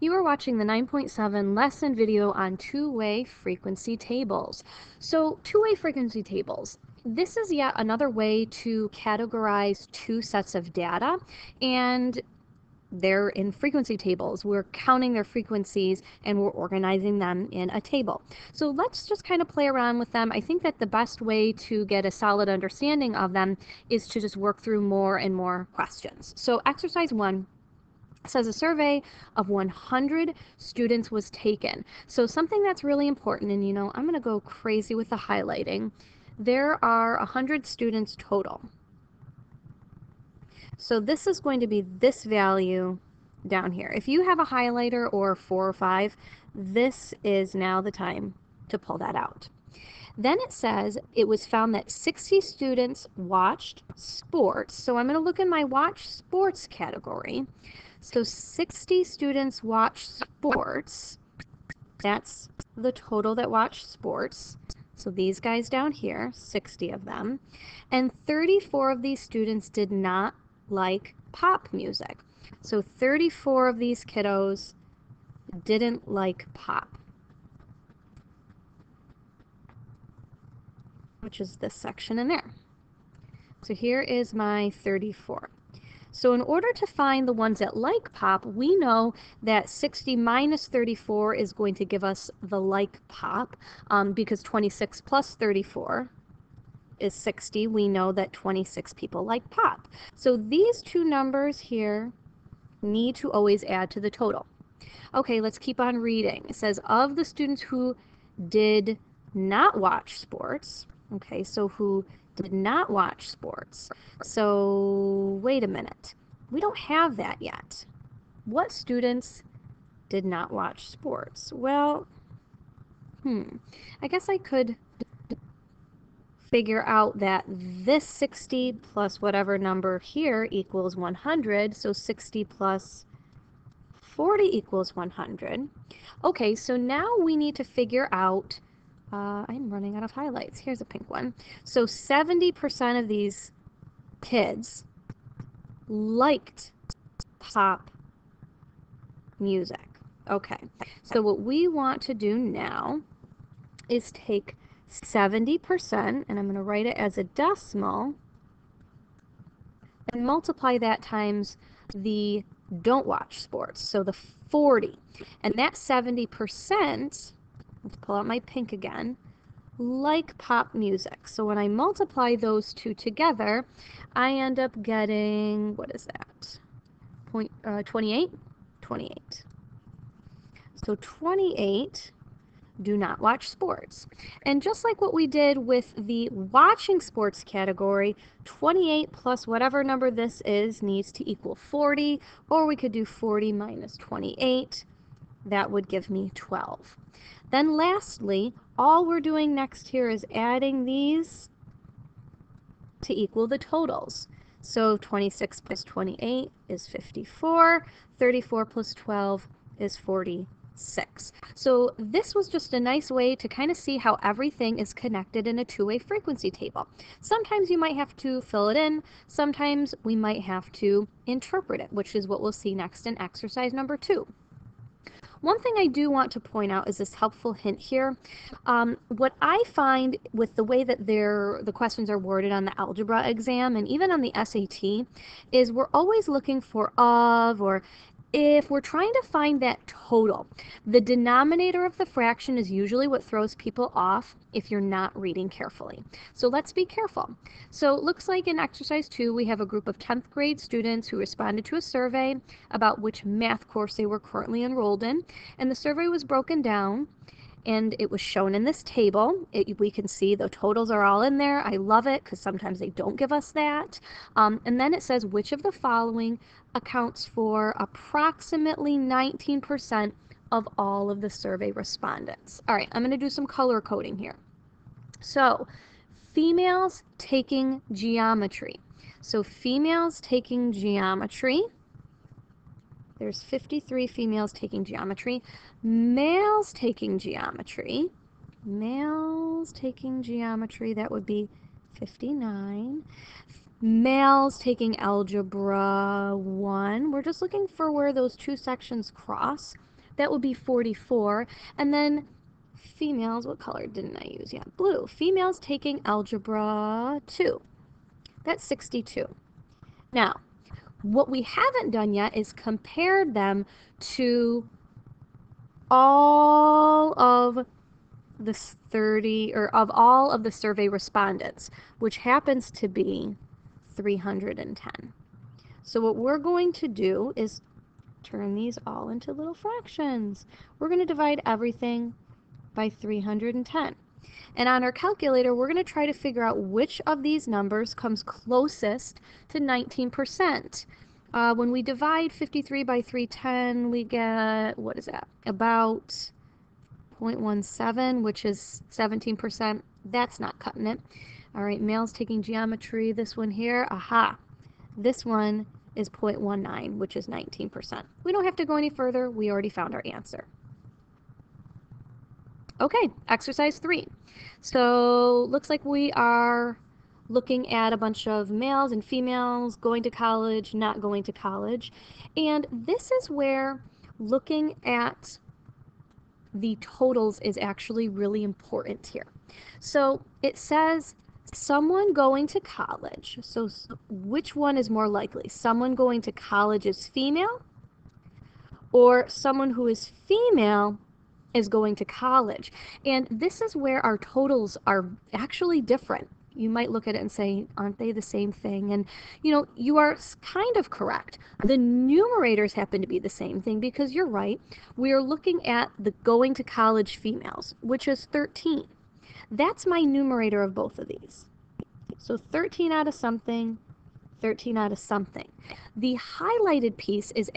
You are watching the 9.7 lesson video on two-way frequency tables. So two-way frequency tables. This is yet another way to categorize two sets of data, and they're in frequency tables. We're counting their frequencies and we're organizing them in a table. So let's just kind of play around with them. I think that the best way to get a solid understanding of them is to just work through more and more questions. So exercise 1 says a survey of 100 students was taken. So something that's really important, and I'm going to go crazy with the highlighting. There are 100 students total. So this is going to be this value down here. If you have a highlighter or 4 or 5, this is now the time to pull that out. Then it says it was found that 60 students watched sports. So I'm going to look in my watch sports category. So 60 students watch sports. That's the total that watch sports. So these guys down here, 60 of them. And 34 of these students did not like pop music. So 34 of these kiddos didn't like pop, which is this section in there. So here is my 34. So in order to find the ones that like pop, we know that 60 minus 34 is going to give us the like pop, because 26 plus 34 is 60. We know that 26 people like pop. So these two numbers here need to always add to the total. Okay, let's keep on reading. It says of the students who did not watch sports, okay, so who did not watch sports. So wait a minute. We don't have that yet. What students did not watch sports? Well, I guess I could figure out that this 60 plus whatever number here equals 100. So 60 plus 40 equals 100. Okay, so now we need to figure out, I'm running out of highlights. Here's a pink one. So 70% of these kids liked pop music. Okay, so what we want to do now is take 70%, and I'm going to write it as a decimal, and multiply that times the don't watch sports, so the 40. And that 70%, let's pull out my pink again, like pop music. So when I multiply those two together, I end up getting, what is that? 28? 28. So 28 do not watch sports. And just like what we did with the watching sports category, 28 plus whatever number this is needs to equal 40, or we could do 40 minus 28. That would give me 12. Then lastly, all we're doing next here is adding these to equal the totals. So 26 plus 28 is 54, 34 plus 12 is 46. So this was just a nice way to kind of see how everything is connected in a two-way frequency table. Sometimes you might have to fill it in, sometimes we might have to interpret it, which is what we'll see next in exercise number 2. One thing I do want to point out is this helpful hint here. What I find with the way that the questions are worded on the algebra exam and even on the SAT is we're always looking for of, or if we're trying to find that total. The denominator of the fraction is usually what throws people off if you're not reading carefully. So let's be careful. So it looks like in exercise 2, we have a group of 10th grade students who responded to a survey about which math course they were currently enrolled in. And the survey was broken down and it was shown in this table. We can see the totals are all in there. I love it because sometimes they don't give us that. And then it says which of the following accounts for approximately 19% of all of the survey respondents. All right, I'm going to do some color coding here. So females taking geometry. So females taking geometry. There's 53 females taking geometry. Males taking geometry. Males taking geometry, that would be 59. Males taking algebra 1. We're just looking for where those two sections cross. that would be 44. And then females, what color didn't I use? Yeah, blue. Females taking Algebra 2. That's 62. Now, what we haven't done yet is compared them to all of the 30, or of all of the survey respondents, which happens to be 310. So what we're going to do is turn these all into little fractions. We're going to divide everything by 310. And on our calculator, we're going to try to figure out which of these numbers comes closest to 19%. When we divide 53 by 310, we get, what is that? About 0.17, which is 17%. That's not cutting it. All right, males taking geometry, this one here, aha. This one is 0.19, which is 19%. We don't have to go any further. We already found our answer. Okay, exercise 3. So looks like we are looking at a bunch of males and females going to college, not going to college. And this is where looking at the totals is actually really important here. So it says someone going to college. So which one is more likely? Someone going to college is female, or someone who is female is going to college? And this is where our totals are actually different. You might look at it and say, aren't they the same thing? And you are kind of correct. The numerators happen to be the same thing, because you're right. We are looking at the going to college females, which is 13. That's my numerator of both of these. So 13 out of something, 13 out of something. The highlighted piece is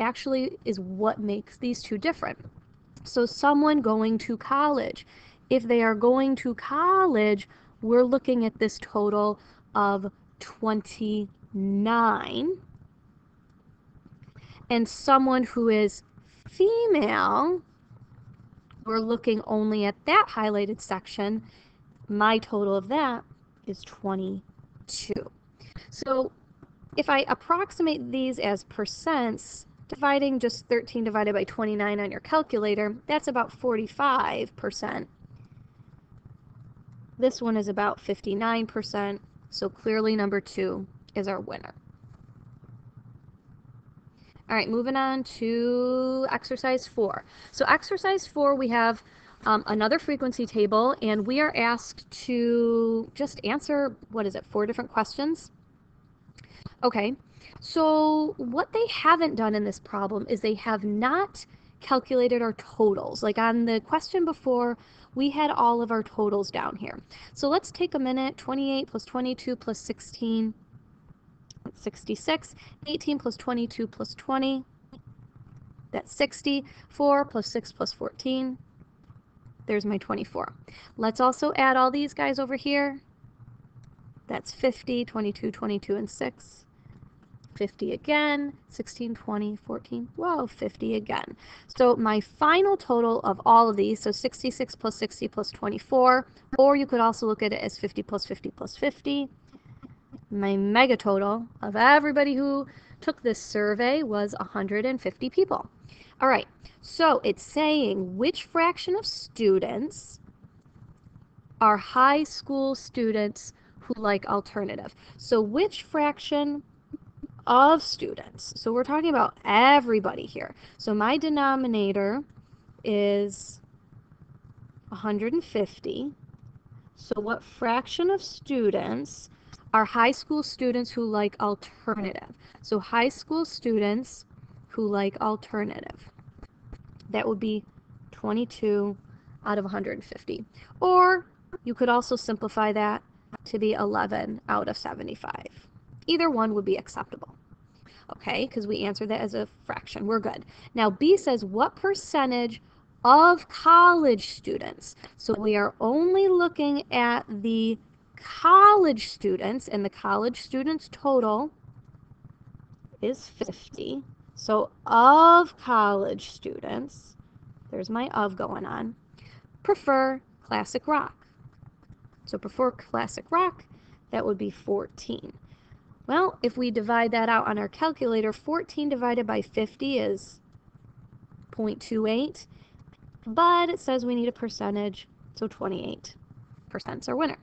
what makes these two different. So someone going to college. If they are going to college, we're looking at this total of 29. And someone who is female, we're looking only at that highlighted section. My total of that is 22. So if I approximate these as percents, dividing just 13 divided by 29 on your calculator, that's about 45%. This one is about 59%, so clearly number 2 is our winner. All right, moving on to exercise 4. So exercise 4, we have another frequency table, and we are asked to just answer, 4 different questions? Okay, so what they haven't done in this problem is they have not calculated our totals. Like on the question before, we had all of our totals down here. So let's take a minute. 28 plus 22 plus 16, 66. 18 plus 22 plus 20, that's 60. 4 plus 6 plus 14, there's my 24. Let's also add all these guys over here. That's 50, 22, 22, and 6. 50 again, 16, 20, 14, whoa, 50 again. So my final total of all of these, so 66 plus 60 plus 24, or you could also look at it as 50 plus 50 plus 50. My mega total of everybody who took this survey was 150 people. All right, so it's saying which fraction of students are high school students who like alternative. So which fraction of students? So we're talking about everybody here. So my denominator is 150. So what fraction of students are high school students who like alternative? So high school students who like alternative. That would be 22 out of 150. Or you could also simplify that to be 11 out of 75. Either one would be acceptable. Okay, because we answered that as a fraction. We're good. Now B says what percentage of college students? So we are only looking at the college students, and the college students total is 50. So of college students, there's my of going on, prefer classic rock. So prefer classic rock, that would be 14. Well, if we divide that out on our calculator, 14 divided by 50 is 0.28, but it says we need a percentage, so 28% is our winner.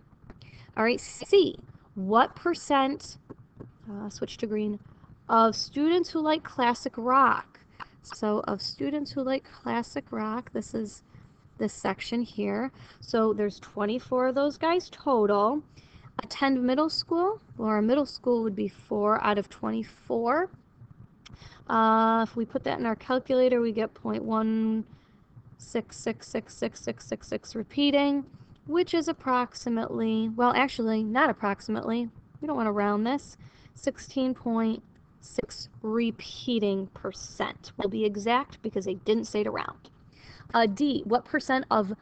All right, C, what percent, switch to green, of students who like classic rock? So of students who like classic rock, this is this section here. So there's 24 of those guys total. Attend middle school, or a middle school would be 4 out of 24. If we put that in our calculator, we get 0.166666666 repeating, which is approximately, well, actually, not approximately, we don't want to round this, 16.6 repeating percent. Will be exact because they didn't say to round. D, what percent of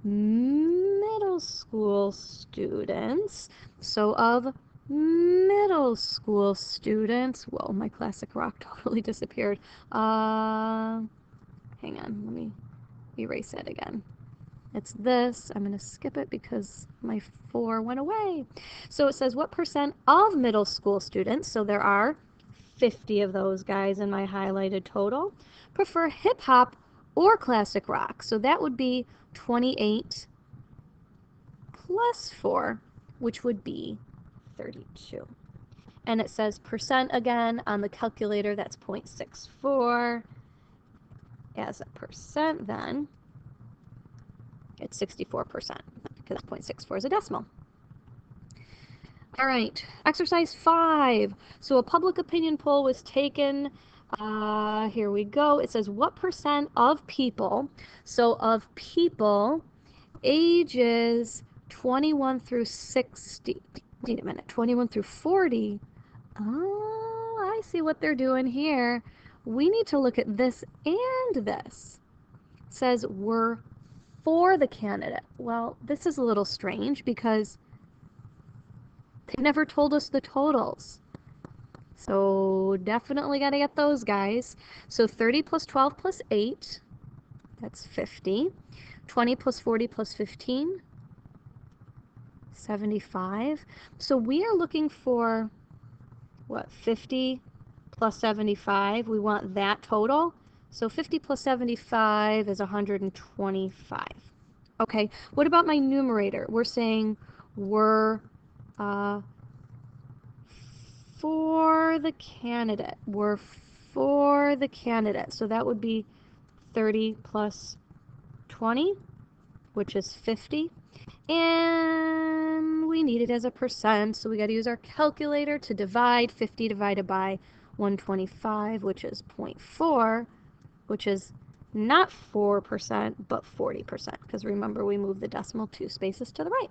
middle school students, so of middle school students, whoa, my classic rock totally disappeared. Hang on, let me erase it again. It's this. I'm going to skip it because my 4 went away. So it says what percent of middle school students, so there are 50 of those guys in my highlighted total, prefer hip hop or classic rock. So that would be 28 plus 4, which would be 32. And it says percent again on the calculator, that's 0.64. As a percent then, it's 64% because 0.64 is a decimal. All right, exercise 5. So a public opinion poll was taken. Here we go. It says what percent of people, so of people ages 21 through 60, wait a minute, 21 through 40. Oh, I see what they're doing here. We need to look at this and this. It says we're for the candidate. Well, this is a little strange because they never told us the totals. So definitely got to get those guys. So 30 plus 12 plus 8, that's 50. 20 plus 40 plus 15, 75. So we are looking for, what, 50 plus 75. We want that total. So 50 plus 75 is 125. Okay, what about my numerator? We're saying we're for the candidate. We're for the candidate. So that would be 30 plus 20, which is 50. And we need it as a percent, so we got to use our calculator to divide 50 divided by 125, which is 0.4, which is not 4%, but 40%, because remember we moved the decimal 2 spaces to the right.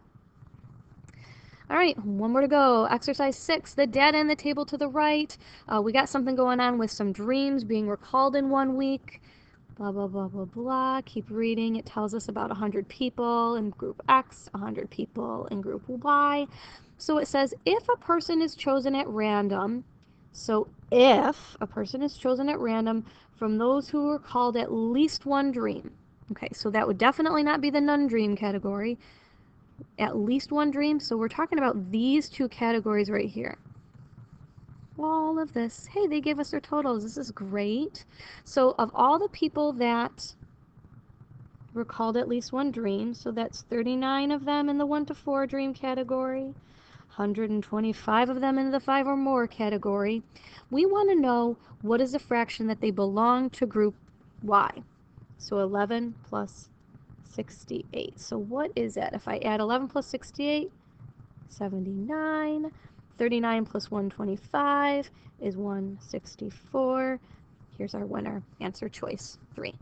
All right, one more to go. Exercise 6, the data in the table to the right. We got something going on with some dreams being recalled in 1 week. Blah, blah, blah, blah, blah. Keep reading. It tells us about 100 people in group X, 100 people in group Y. So it says if a person is chosen at random, so if a person is chosen at random from those who were called at least one dream. Okay, so that would definitely not be the none dream category. At least one dream. So we're talking about these 2 categories right here. All of this. Hey, they gave us their totals. This is great. So of all the people that were called at least one dream, so that's 39 of them in the 1 to 4 dream category, 125 of them in the 5 or more category. We want to know what is the fraction that they belong to group Y. So 11 plus 68. So what is it? If I add 11 plus 68, 79. 39 plus 125 is 164. Here's our winner. Answer choice 3.